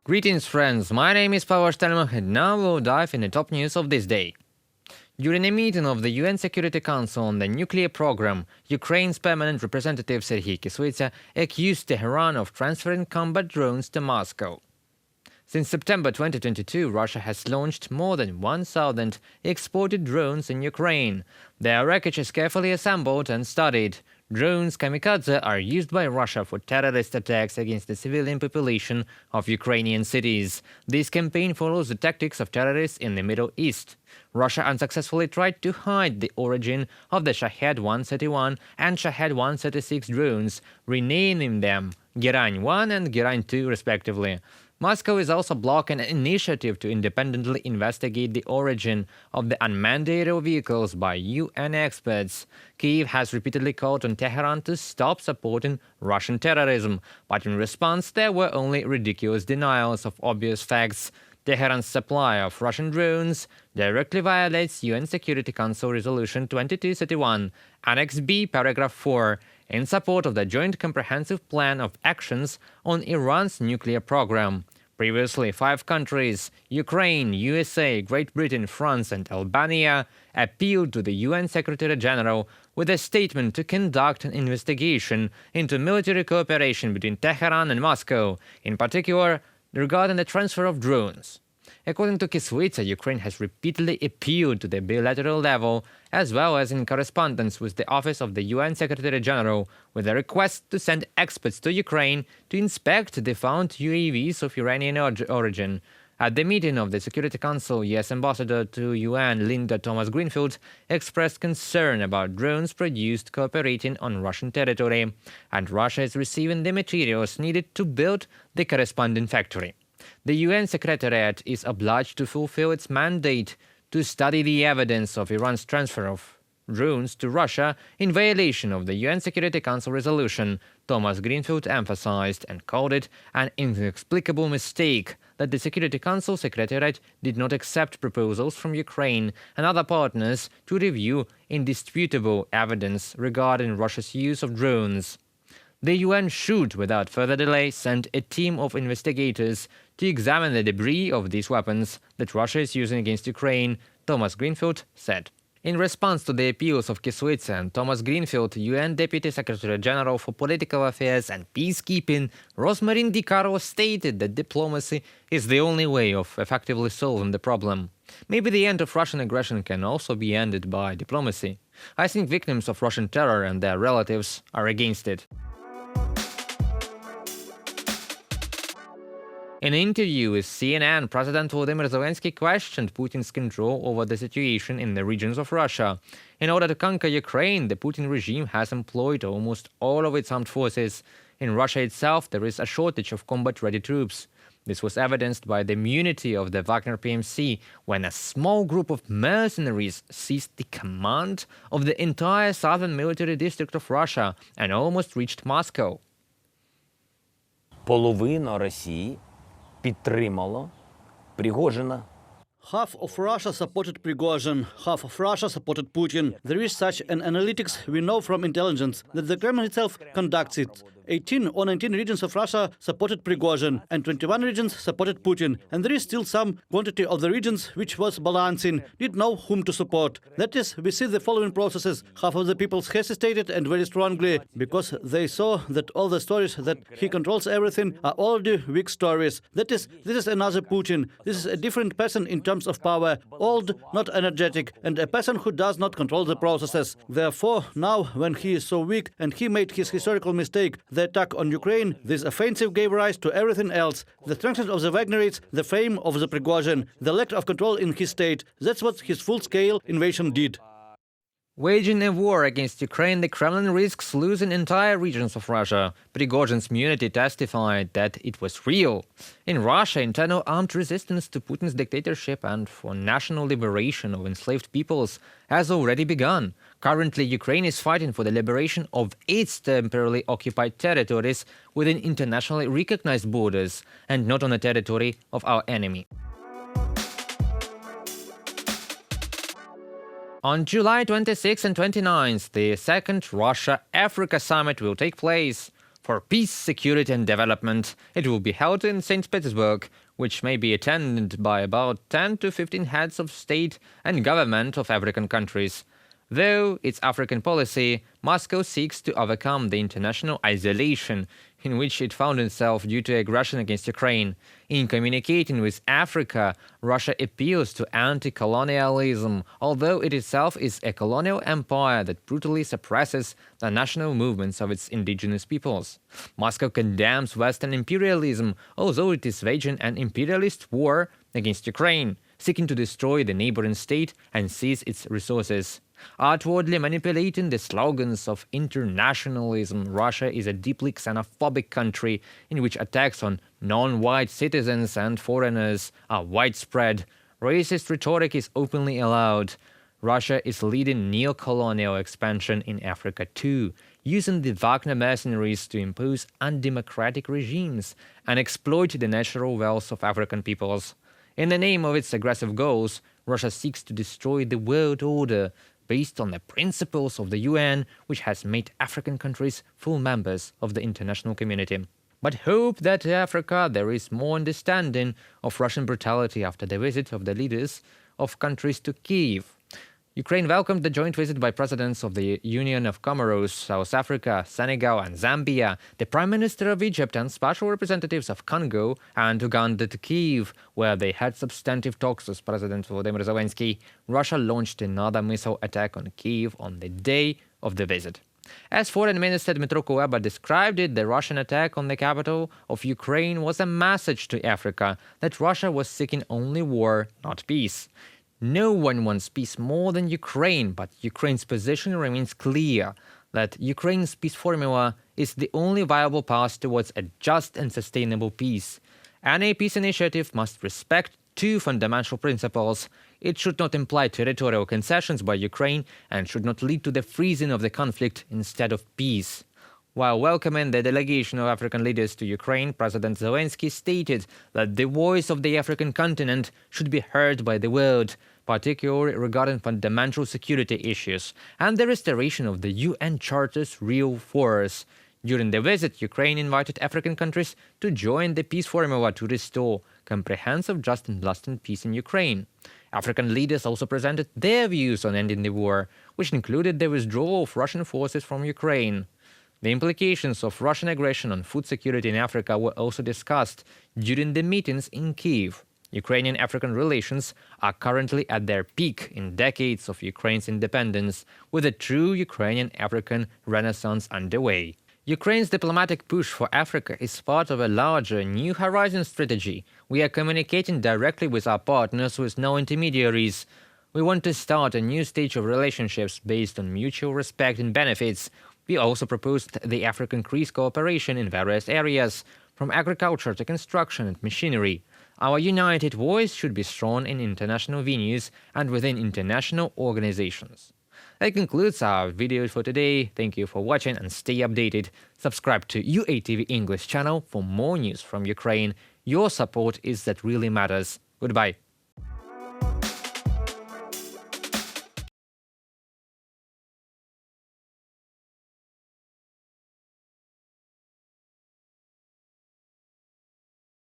Greetings, friends. My name is Pavel Stelmach, and now we'll dive in the top news of this day. During a meeting of the UN Security Council on the nuclear program, Ukraine's permanent representative Serhiy Kysytsa accused Tehran of transferring combat drones to Moscow. Since September 2022, Russia has launched more than 1,000 exported drones in Ukraine. Their wreckage is carefully assembled and studied. Drones kamikaze are used by Russia for terrorist attacks against the civilian population of Ukrainian cities. This campaign follows the tactics of terrorists in the Middle East. Russia unsuccessfully tried to hide the origin of the Shahed-131 and Shahed-136 drones, renaming them Geran-1 and Geran-2 respectively. Moscow is also blocking an initiative to independently investigate the origin of the unmanned aerial vehicles by UN experts. Kyiv has repeatedly called on Tehran to stop supporting Russian terrorism, but in response there were only ridiculous denials of obvious facts. Tehran's supply of Russian drones directly violates UN Security Council Resolution 2231, Annex B, Paragraph 4, in support of the Joint Comprehensive Plan of Actions on Iran's nuclear program. Previously, 5 countries, Ukraine, USA, Great Britain, France, and Albania, appealed to the UN Secretary-General with a statement to conduct an investigation into military cooperation between Tehran and Moscow, in particular regarding the transfer of drones. According to Kysytsa, Ukraine has repeatedly appealed to the bilateral level, as well as in correspondence with the Office of the UN Secretary-General, with a request to send experts to Ukraine to inspect the found UAVs of Iranian origin. At the meeting of the Security Council, US Ambassador to UN Linda Thomas-Greenfield expressed concern about drones produced cooperating on Russian territory, and Russia is receiving the materials needed to build the corresponding factory. The UN Secretariat is obliged to fulfill its mandate to study the evidence of Iran's transfer of drones to Russia in violation of the UN Security Council resolution, Thomas Greenfield emphasized, and called it an inexplicable mistake that the Security Council Secretariat did not accept proposals from Ukraine and other partners to review indisputable evidence regarding Russia's use of drones. The UN should, without further delay, send a team of investigators to examine the debris of these weapons that Russia is using against Ukraine, Thomas Greenfield said. In response to the appeals of Kysytsa and Thomas Greenfield, UN Deputy Secretary-General for Political Affairs and Peacekeeping, Rosmarin Di Caro, stated that diplomacy is the only way of effectively solving the problem. Maybe the end of Russian aggression can also be ended by diplomacy. I think victims of Russian terror and their relatives are against it. In an interview with CNN, President Volodymyr Zelensky questioned Putin's control over the situation in the regions of Russia. In order to conquer Ukraine, the Putin regime has employed almost all of its armed forces. In Russia itself, there is a shortage of combat-ready troops. This was evidenced by the immunity of the Wagner PMC when a small group of mercenaries seized the command of the entire southern military district of Russia and almost reached Moscow. Половина Росії підтримало Пригожина. Half of Russia supported Prigozhin, half of Russia supported Putin. There is such an analytics we know from intelligence that the Kremlin itself conducts it. 18 or 19 regions of Russia supported Prigozhin, and 21 regions supported Putin. And there is still some quantity of the regions which was balancing, didn't know whom to support. That is, we see the following processes. Half of the people hesitated, and very strongly, because they saw that all the stories that he controls everything are already weak stories. That is, this is another Putin. This is a different person in terms of power, old, not energetic, and a person who does not control the processes. Therefore, now, when he is so weak and he made his historical mistake, the attack on Ukraine, this offensive gave rise to everything else. The strength of the Wagnerites, the fame of the Prigozhin, the lack of control in his state. That's what his full-scale invasion did. Waging a war against Ukraine, the Kremlin risks losing entire regions of Russia. Prigozhin's immunity testified that it was real. In Russia, internal armed resistance to Putin's dictatorship and for national liberation of enslaved peoples has already begun. Currently, Ukraine is fighting for the liberation of its temporarily occupied territories within internationally recognized borders and not on the territory of our enemy. On July 26 and 29, the second Russia-Africa summit will take place. for Peace, Security and Development. It will be held in St. Petersburg, which may be attended by about 10 to 15 heads of state and government of African countries. Though its African policy, Moscow seeks to overcome the international isolation in which it found itself due to aggression against Ukraine. In communicating with Africa, Russia appeals to anti-colonialism, although it itself is a colonial empire that brutally suppresses the national movements of its indigenous peoples. Moscow condemns Western imperialism, although it is waging an imperialist war against Ukraine, seeking to destroy the neighboring state and seize its resources. Outwardly manipulating the slogans of internationalism, Russia is a deeply xenophobic country in which attacks on non-white citizens and foreigners are widespread. Racist rhetoric is openly allowed. Russia is leading neo-colonial expansion in Africa too, using the Wagner mercenaries to impose undemocratic regimes and exploit the natural wealth of African peoples. In the name of its aggressive goals, Russia seeks to destroy the world order based on the principles of the UN, which has made African countries full members of the international community. But hope that in Africa there is more understanding of Russian brutality after the visit of the leaders of countries to Kyiv. Ukraine welcomed the joint visit by presidents of the Union of Comoros, South Africa, Senegal and Zambia, the Prime Minister of Egypt and special representatives of Congo and Uganda to Kyiv, where they had substantive talks with President Volodymyr Zelensky. Russia launched another missile attack on Kyiv on the day of the visit. As Foreign Minister Dmytro Kuleba described it, the Russian attack on the capital of Ukraine was a message to Africa that Russia was seeking only war, not peace. No one wants peace more than Ukraine, but Ukraine's position remains clear that Ukraine's peace formula is the only viable path towards a just and sustainable peace. Any peace initiative must respect two fundamental principles. It should not imply territorial concessions by Ukraine and should not lead to the freezing of the conflict instead of peace. While welcoming the delegation of African leaders to Ukraine, President Zelensky stated that the voice of the African continent should be heard by the world, particularly regarding fundamental security issues and the restoration of the UN Charter's real force. During the visit, Ukraine invited African countries to join the peace formula to restore comprehensive, just and lasting peace in Ukraine. African leaders also presented their views on ending the war, which included the withdrawal of Russian forces from Ukraine. The implications of Russian aggression on food security in Africa were also discussed during the meetings in Kyiv. Ukrainian-African relations are currently at their peak in decades of Ukraine's independence, with a true Ukrainian-African renaissance underway. Ukraine's diplomatic push for Africa is part of a larger New Horizons strategy. We are communicating directly with our partners with no intermediaries. We want to start a new stage of relationships based on mutual respect and benefits. We also proposed the African-Greece cooperation in various areas, from agriculture to construction and machinery. Our united voice should be strong in international venues and within international organizations. That concludes our video for today. Thank you for watching and stay updated. Subscribe to UATV English channel for more news from Ukraine. Your support is that really matters. Goodbye.